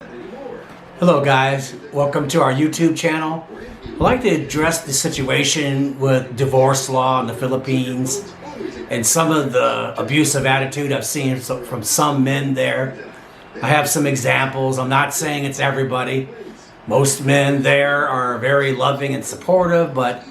Hello guys, welcome to our YouTube channel. I'd like to address the situation with divorce law in the Philippines and some of the abusive attitude I've seen from some men there. I have some examples. I'm not saying it's everybody. Most men there are very loving and supportive, but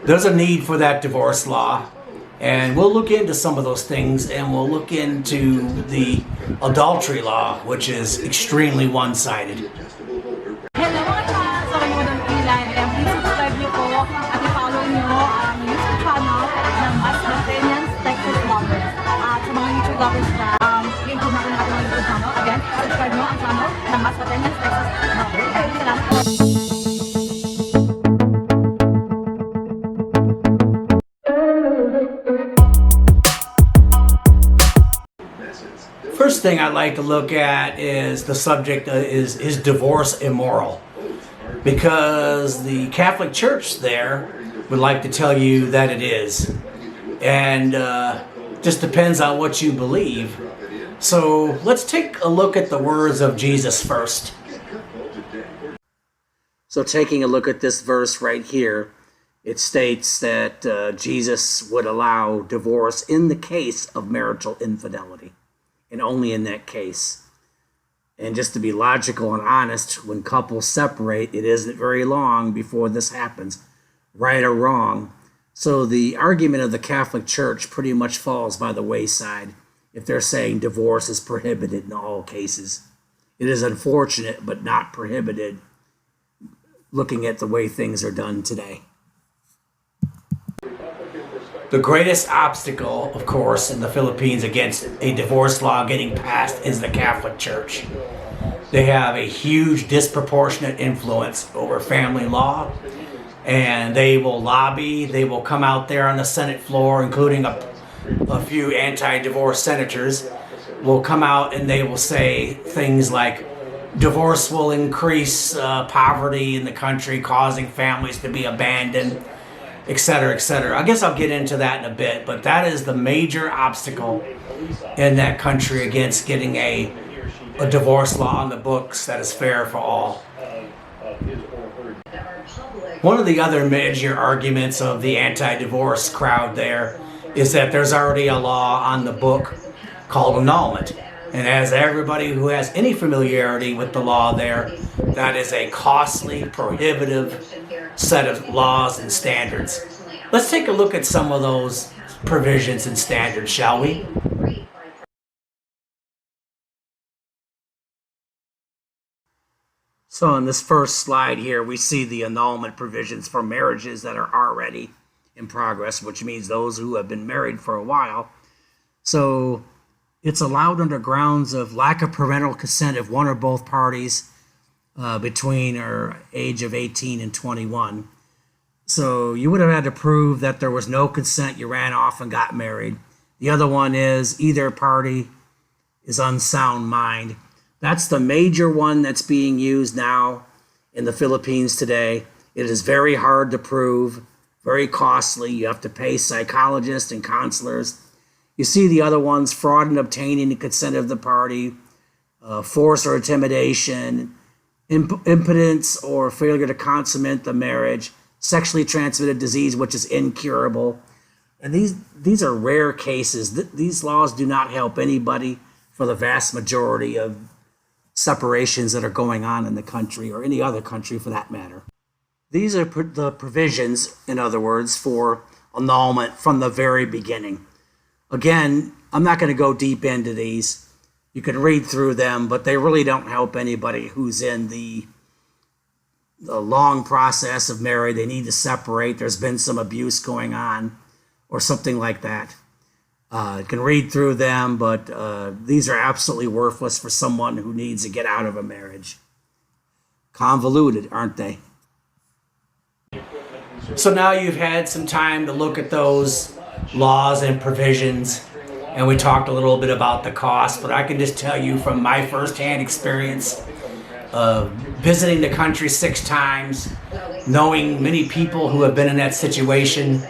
there's a need for that divorce law. And we'll look into some of those things, and we'll look into the adultery law, which is extremely one-sided. Hello mga ka! So, kayo ng Ilan. And please subscribe niyo po at i-follow niyo ang YouTube channel ng Masbatenia-Texas lovers. At sa mga YouTube lovers na, yun po natin ang ating YouTube channel. Again, subscribe niyo ang channel ng Masbatenia-Texas lovers. Okay, salamat po. First thing I'd like to look at is the subject is divorce immoral? Because the Catholic Church there would like to tell you that it is. And just depends on what you believe. So let's take a look at the words of Jesus first. So taking a look at this verse right here, it states that Jesus would allow divorce in the case of marital infidelity. And only in that case. And just to be logical and honest, when couples separate, it isn't very long before this happens, right or wrong. So the argument of the Catholic Church pretty much falls by the wayside if they're saying divorce is prohibited in all cases. It is unfortunate, but not prohibited, looking at the way things are done today. The greatest obstacle, of course, in the Philippines against a divorce law getting passed is the Catholic Church. They have a huge disproportionate influence over family law, and they will lobby, they will come out there on the Senate floor, including a few anti-divorce senators, will come out and they will say things like, divorce will increase poverty in the country, causing families to be abandoned, etc., etc. I guess I'll get into that in a bit, but that is the major obstacle in that country against getting a divorce law on the books that is fair for all. One of the other major arguments of the anti-divorce crowd there is that there's already a law on the book called annulment. And as everybody who has any familiarity with the law there, that is a costly, prohibitive set of laws and standards. Let's take a look at some of those provisions and standards, shall we? So on this first slide here, we see the annulment provisions for marriages that are already in progress, which means those who have been married for a while. So it's allowed under grounds of lack of parental consent of one or both parties between or age of 18 and 21. So you would have had to prove that there was no consent, you ran off and got married. The other one is either party is unsound mind. That's the major one that's being used now in the Philippines today. It is very hard to prove, very costly. You have to pay psychologists and counselors. You see the other ones, fraud in obtaining the consent of the party, force or intimidation, impotence or failure to consummate the marriage, sexually transmitted disease, which is incurable. And these are rare cases. These laws do not help anybody for the vast majority of separations that are going on in the country, or any other country for that matter. These are the provisions, in other words, for annulment from the very beginning. Again, I'm not going to go deep into these. You can read through them, but they really don't help anybody who's in the long process of marriage. They need to separate. There's been some abuse going on or something like that. You can read through them, but these are absolutely worthless for someone who needs to get out of a marriage. Convoluted, aren't they? So now you've had some time to look at those laws and provisions, and we talked a little bit about the cost, but I can just tell you from my firsthand experience of visiting the country 6 times, knowing many people who have been in that situation,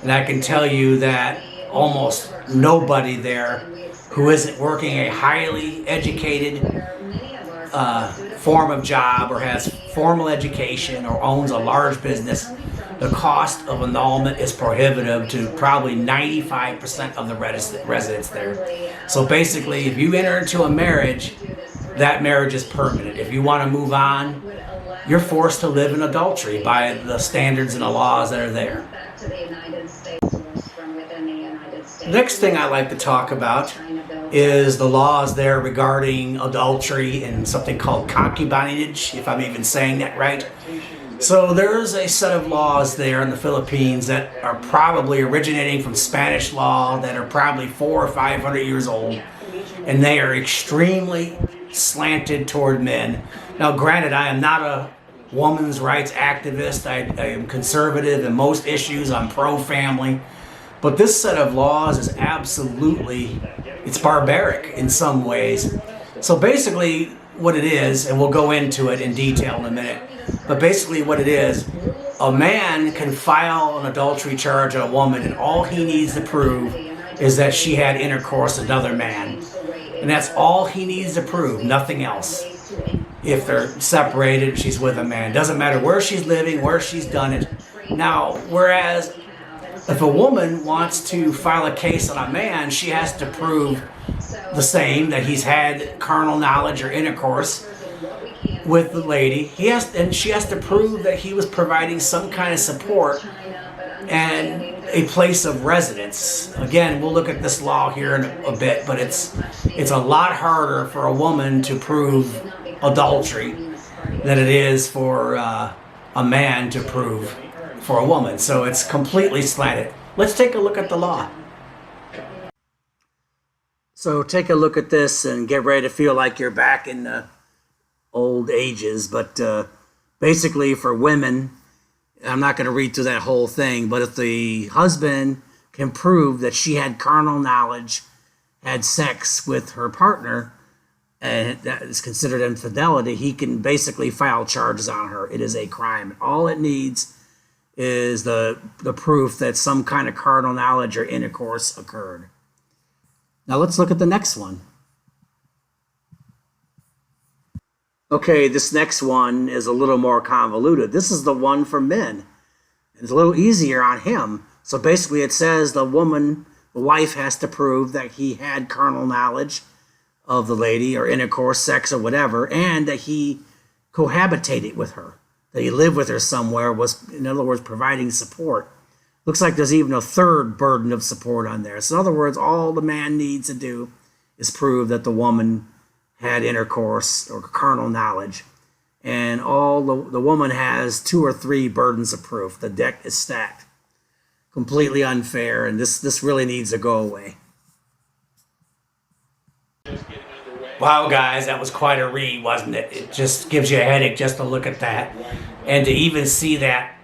and I can tell you that almost nobody there who isn't working a highly educated form of job or has formal education or owns a large business, the cost of annulment is prohibitive to probably 95% of the residents there. So basically, if you enter into a marriage, that marriage is permanent. If you want to move on, you're forced to live in adultery by the standards and the laws that are there. Next thing I like to talk about is the laws there regarding adultery and something called concubinage, if I'm even saying that right. So there's a set of laws there in the Philippines that are probably originating from Spanish law that are probably 400 or 500 years old, and they are extremely slanted toward men. Now granted, I am not a women's rights activist. I am conservative in most issues. I'm pro-family. But this set of laws is absolutely, it's barbaric in some ways. So basically what it is, and we'll go into it in detail in a minute, but basically what it is, a man can file an adultery charge on a woman and all he needs to prove is that she had intercourse with another man. And that's all he needs to prove, nothing else. If they're separated, she's with a man. Doesn't matter where she's living, where she's done it. Now, whereas if a woman wants to file a case on a man, she has to prove the same, that he's had carnal knowledge or intercourse with the lady. She has to prove that he was providing some kind of support and a place of residence. Again, we'll look at this law here in a bit, but it's a lot harder for a woman to prove adultery than it is for a man to prove for a woman. So it's completely slanted. Let's take a look at the law. So take a look at this and get ready to feel like you're back in the old ages. But basically for women, I'm not going to read through that whole thing, but if the husband can prove that she had carnal knowledge, had sex with her partner, and that is considered infidelity, he can basically file charges on her. It is a crime. All it needs is the proof that some kind of carnal knowledge or intercourse occurred. Now let's look at the next one. Okay, this next one is a little more convoluted. This is the one for men. It's a little easier on him. So basically it says the wife has to prove that he had carnal knowledge of the lady or intercourse, sex or whatever, and that he cohabitated with her, that he lived with her somewhere, was, in other words, providing support. Looks like there's even a third burden of support on there. So in other words, all the man needs to do is prove that the woman had intercourse or carnal knowledge. And all the woman has 2 or 3 burdens of proof. The deck is stacked. Completely unfair, and this really needs to go away. Wow, guys, that was quite a read, wasn't it? It just gives you a headache just to look at that. And to even see that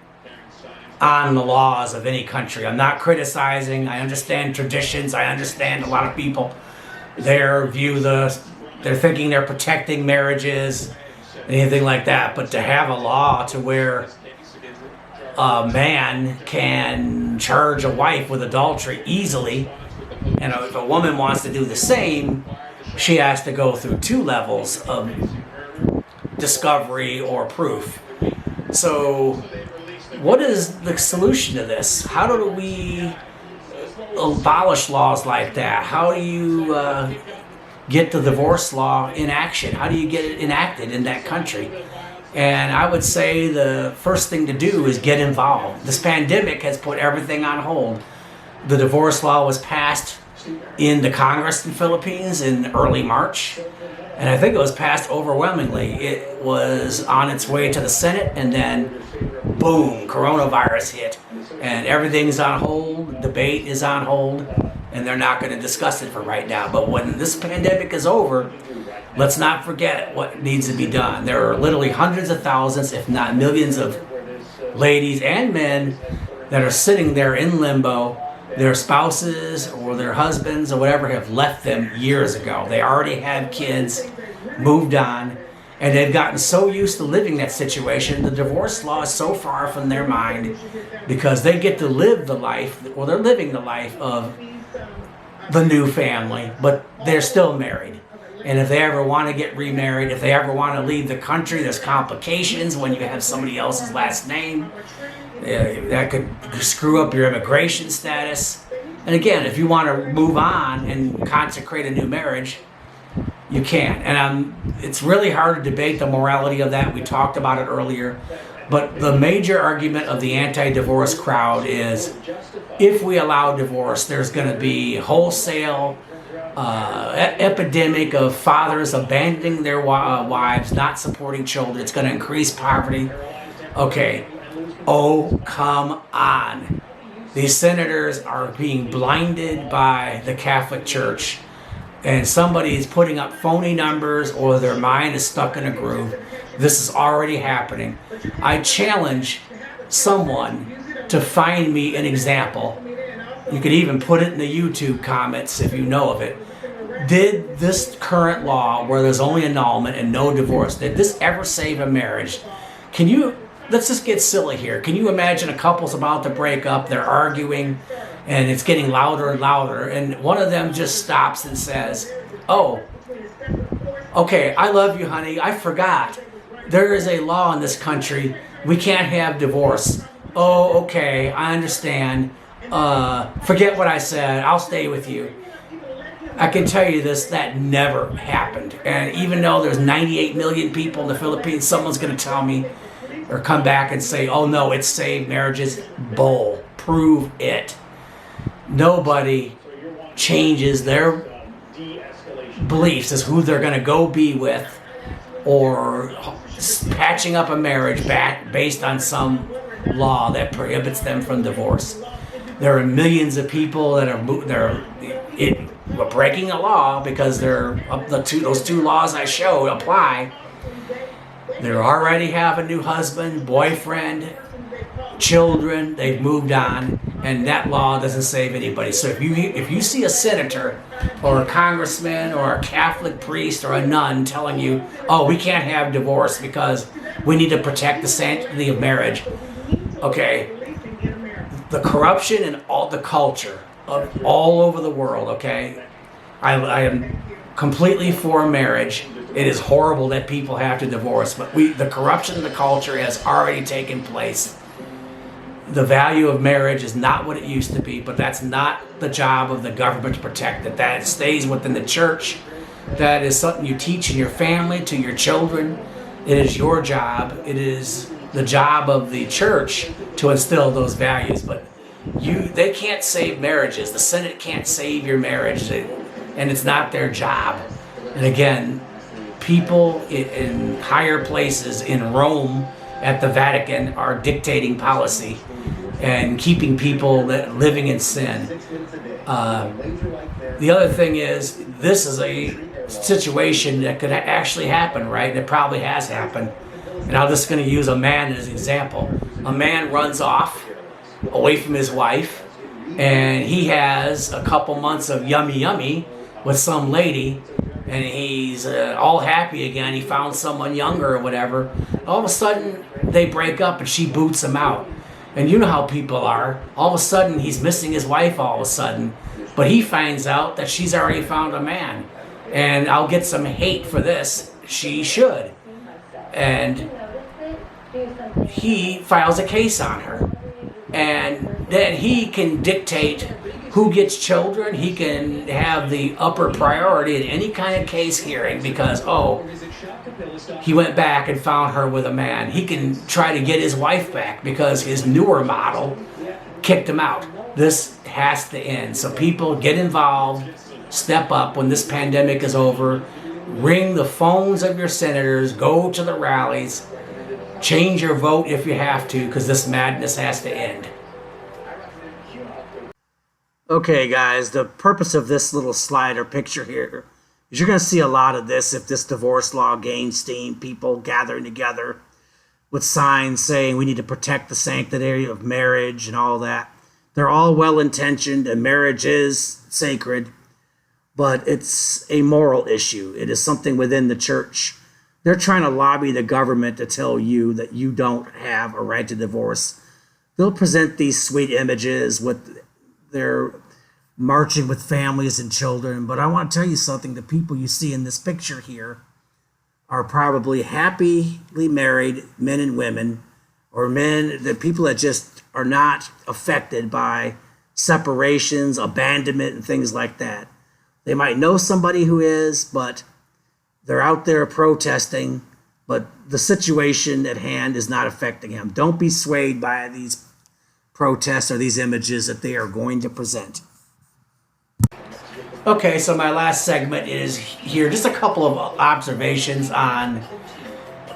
on the laws of any country. I'm not criticizing. I understand traditions. I understand a lot of people, they're thinking they're protecting marriages, anything like that. But to have a law to where a man can charge a wife with adultery easily, and if a woman wants to do the same, she has to go through 2 levels of discovery or proof. So what is the solution to this? How do we abolish laws like that? How do you get the divorce law in action? How do you get it enacted in that country? And I would say the first thing to do is get involved. This pandemic has put everything on hold. The divorce law was passed in the Congress in the Philippines in early March, and I think it was passed overwhelmingly. It was on its way to the Senate, and then boom, coronavirus hit, and everything's on hold. Debate is on hold, and they're not going to discuss it for right now. But when this pandemic is over, let's not forget what needs to be done. There are literally hundreds of thousands, if not millions, of ladies and men that are sitting there in limbo. Their spouses or their husbands or whatever have left them years ago. They already had kids, moved on, and they've gotten so used to living that situation. The divorce law is so far from their mind because they get to live the life, well, they're living the life of the new family, but they're still married. And if they ever want to get remarried, if they ever want to leave the country, there's complications when you have somebody else's last name. That could screw up your immigration status. And again, if you want to move on and consecrate a new marriage, you can. And it's really hard to debate the morality of that. We talked about it earlier. But the major argument of the anti-divorce crowd is if we allow divorce, there's going to be wholesale epidemic of fathers abandoning their wives, not supporting children. It's going to increase poverty. Okay. Oh, come on. These senators are being blinded by the Catholic Church, and somebody is putting up phony numbers or their mind is stuck in a groove. This is already happening. I challenge someone to find me an example. You could even put it in the YouTube comments if you know of it. Did this current law, where there's only annulment and no divorce, did this ever save a marriage? Let's just get silly here. Can you imagine a couple's about to break up, they're arguing, and it's getting louder and louder, and one of them just stops and says, "Oh, okay, I love you, honey. I forgot. There is a law in this country. We can't have divorce. Oh, okay, I understand. Forget what I said. I'll stay with you." I can tell you this, that never happened. And even though there's 98 million people in the Philippines, someone's going to tell me or come back and say, "Oh no, it saved marriages." Bull. Prove it. Nobody changes their beliefs as who they're going to go be with or patching up a marriage based on some law that prohibits them from divorce. There are millions of people that are breaking a law because those two laws I showed apply. They already have a new husband, boyfriend, children. They've moved on, and that law doesn't save anybody. So if you see a senator or a congressman or a Catholic priest or a nun telling you, "Oh, we can't have divorce because we need to protect the sanctity of marriage," okay, the corruption and all the culture of all over the world, okay, I am completely for marriage. It is horrible that people have to divorce, but the corruption of the culture has already taken place. The value of marriage is not what it used to be, but that's not the job of the government to protect it. That stays within the church. That is something you teach in your family, to your children. It is your job. It is the job of the church to instill those values, but they can't save marriages. The Senate can't save your marriage, and it's not their job. And again, people in higher places in Rome at the Vatican are dictating policy and keeping people living in sin. The other thing is, this is a situation that could actually happen, right? It probably has happened. And I'm just going to use a man as an example. A man runs off away from his wife, and he has a couple months of yummy with some lady, and he's all happy again. He found someone younger or whatever. All of a sudden, they break up, and she boots him out. And you know how people are. All of a sudden, he's missing his wife all of a sudden. But he finds out that she's already found a man. And I'll get some hate for this. She should. And he files a case on her. And then he can dictate who gets children. He can have the upper priority in any kind of case hearing because, he went back and found her with a man. He can try to get his wife back because his newer model kicked him out. This has to end. So people get involved, step up when this pandemic is over, ring the phones of your senators, go to the rallies, change your vote if you have to, because this madness has to end. Okay, guys, the purpose of this little slide or picture here is you're going to see a lot of this if this divorce law gains steam, people gathering together with signs saying we need to protect the sanctity of marriage and all that. They're all well-intentioned, and marriage is sacred, but it's a moral issue. It is something within the church. They're trying to lobby the government to tell you that you don't have a right to divorce. They'll present these sweet images with their marching with families and children. But I want to tell you something. The people you see in this picture here are probably happily married men and women, or the people that just are not affected by separations, abandonment, and things like that. They might know somebody who is, but they're out there protesting, but the situation at hand is not affecting them. Don't be swayed by these protests or these images that they are going to present. Okay, so my last segment is here. Just a couple of observations on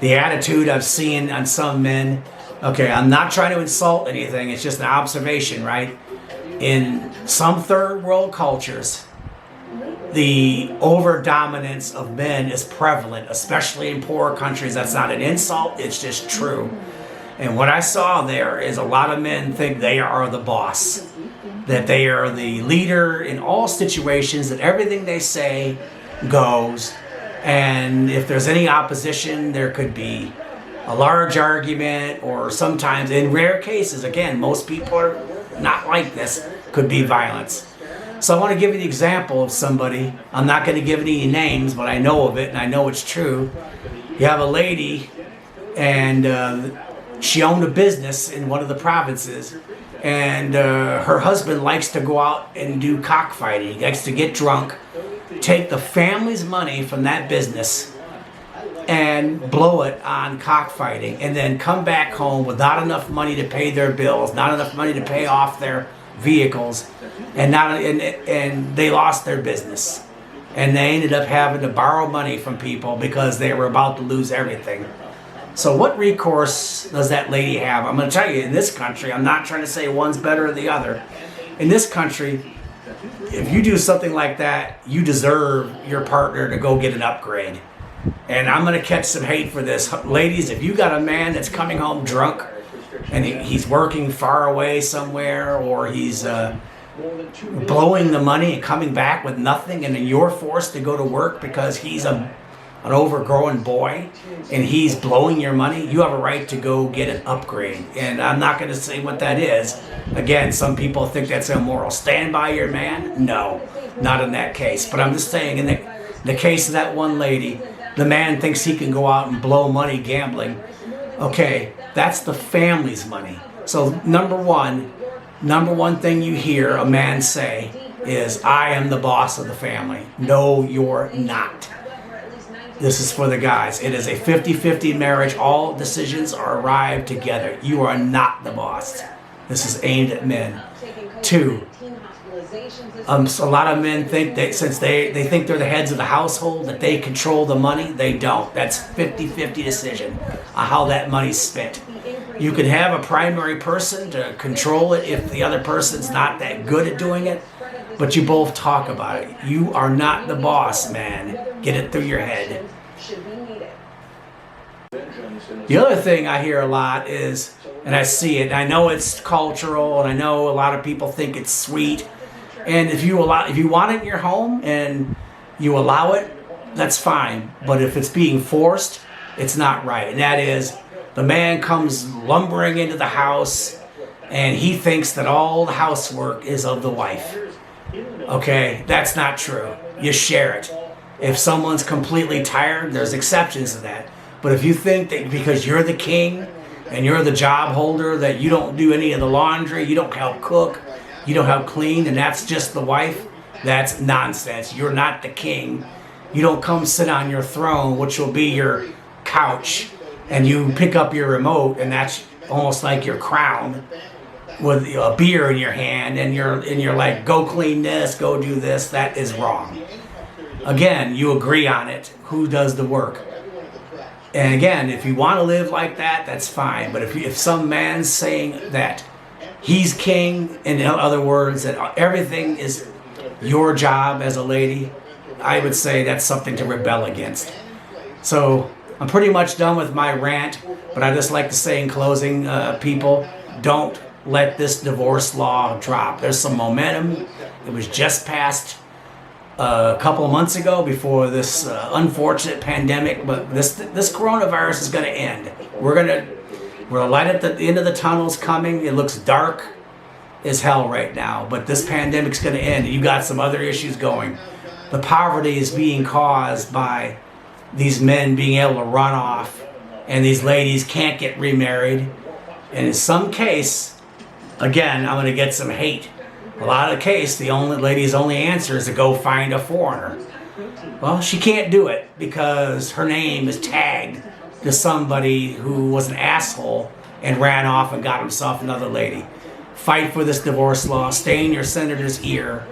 the attitude I've seen on some men. Okay, I'm not trying to insult anything. It's just an observation, right? In some third world cultures, the overdominance of men is prevalent, especially in poorer countries. That's not an insult, it's just true. And what I saw there is a lot of men think they are the boss, that they are the leader in all situations, that everything they say goes. And if there's any opposition, there could be a large argument, or sometimes, in rare cases, again, most people are not like this, could be violence. So I want to give you the example of somebody. I'm not going to give any names, but I know of it and I know it's true. You have a lady, and she owned a business in one of the provinces, and her husband likes to go out and do cockfighting. He likes to get drunk, take the family's money from that business and blow it on cockfighting, and then come back home with not enough money to pay their bills, not enough money to pay off their vehicles, and they lost their business, and they ended up having to borrow money from people because they were about to lose everything. So what recourse does that lady have? I'm going to tell you, in this country, I'm not trying to say one's better than the other. In this country, if you do something like that, you deserve your partner to go get an upgrade. And I'm going to catch some hate for this. Ladies, if you got a man that's coming home drunk, and he's working far away somewhere, or he's blowing the money and coming back with nothing, and then you're forced to go to work because he's an overgrown boy and he's blowing your money, you have a right to go get an upgrade. And I'm not going to say what that is. Again, some people think that's immoral. Stand by your man? No, not in that case. But I'm just saying, in the case of that one lady, the man thinks he can go out and blow money gambling. Okay, that's the family's money. So number one thing you hear a man say is, I am the boss of the family. No, you're not. This is for the guys. It is a 50-50 marriage. All decisions are arrived together. You are not the boss. This is aimed at men. Two, so a lot of men think that since they think they're the heads of the household, that they control the money. They don't. That's 50-50 decision on how that money's spent. You can have a primary person to control it if the other person's not that good at doing it, but you both talk about it. You are not the boss, man. Get it through your head. The other thing I hear a lot is, and I see it, I know it's cultural, and I know a lot of people think it's sweet, and if you want it in your home and you allow it, that's fine. But if it's being forced, it's not right. And that is, the man comes lumbering into the house and he thinks that all the housework is of the wife. Okay, that's not true. You share it. If someone's completely tired, there's exceptions to that. But if you think that because you're the king and you're the job holder, that you don't do any of the laundry, you don't help cook, you don't help clean, and that's just the wife, that's nonsense. You're not the king. You don't come sit on your throne, which will be your couch, and you pick up your remote, and that's almost like your crown, with a beer in your hand, and you're like, go clean this, go do this. That is wrong. Again, you agree on it. Who does the work? And again, if you want to live like that, that's fine. But if some man's saying that he's king, in other words, that everything is your job as a lady, I would say that's something to rebel against. So I'm pretty much done with my rant, but I just like to say in closing, people, don't let this divorce law drop. There's some momentum. It was just passed a couple of months ago before this unfortunate pandemic, but this coronavirus is going to end. We're light at the end of the tunnel's coming. It looks dark, is hell right now, but this pandemic's going to end. You got some other issues going. The poverty is being caused by these men being able to run off, and these ladies can't get remarried. And in some case, again, I'm going to get some hate. A lot of the case, the lady's only answer is to go find a foreigner. Well, she can't do it because her name is tagged to somebody who was an asshole and ran off and got himself another lady. Fight for this divorce law. Stay in your senator's ear.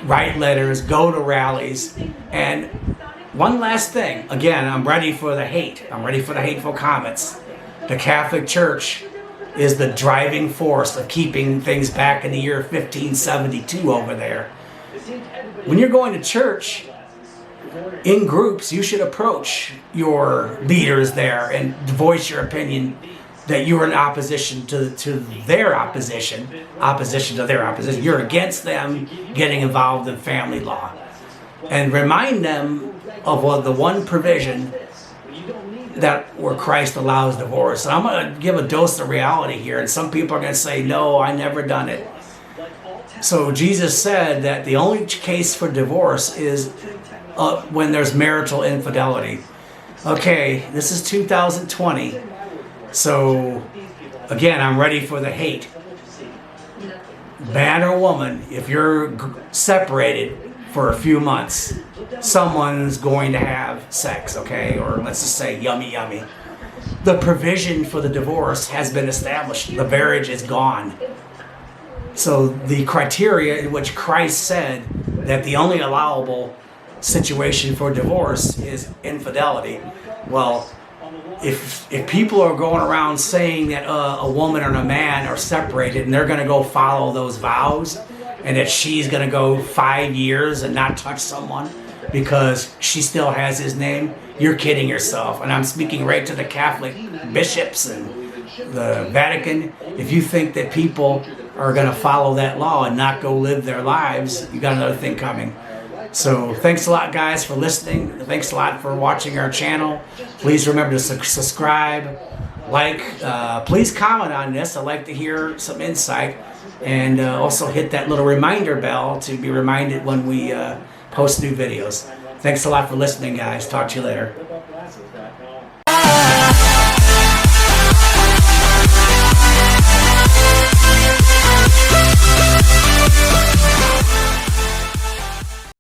Write letters. Go to rallies. And one last thing. Again, I'm ready for the hate. I'm ready for the hateful comments. The Catholic Church is the driving force of keeping things back in the year 1572 over there. When you're going to church, in groups, you should approach your leaders there and voice your opinion that you're in opposition to their opposition to their opposition. You're against them getting involved in family law. And remind them of the one provision where Christ allows divorce. And I'm going to give a dose of reality here, and some people are going to say, no, I never done it. So Jesus said that the only case for divorce is when there's marital infidelity. Okay, this is 2020. So, again, I'm ready for the hate. Man or woman, if you're separated for a few months, someone's going to have sex, okay? Or let's just say yummy, yummy. The provision for the divorce has been established. The marriage is gone. So the criteria in which Christ said that the only allowable situation for divorce is infidelity. Well, if people are going around saying that a woman and a man are separated and they're going to go follow those vows, and that she's going to go 5 years and not touch someone because she still has his name, you're kidding yourself. And I'm speaking right to the Catholic bishops and the Vatican. If you think that people are going to follow that law and not go live their lives, you got another thing coming. So thanks a lot, guys, for listening. Thanks a lot for watching our channel. Please remember to subscribe, like, please comment on this. I'd like to hear some insight. And also hit that little reminder bell to be reminded when we post new videos. Thanks a lot for listening, guys. Talk to you later.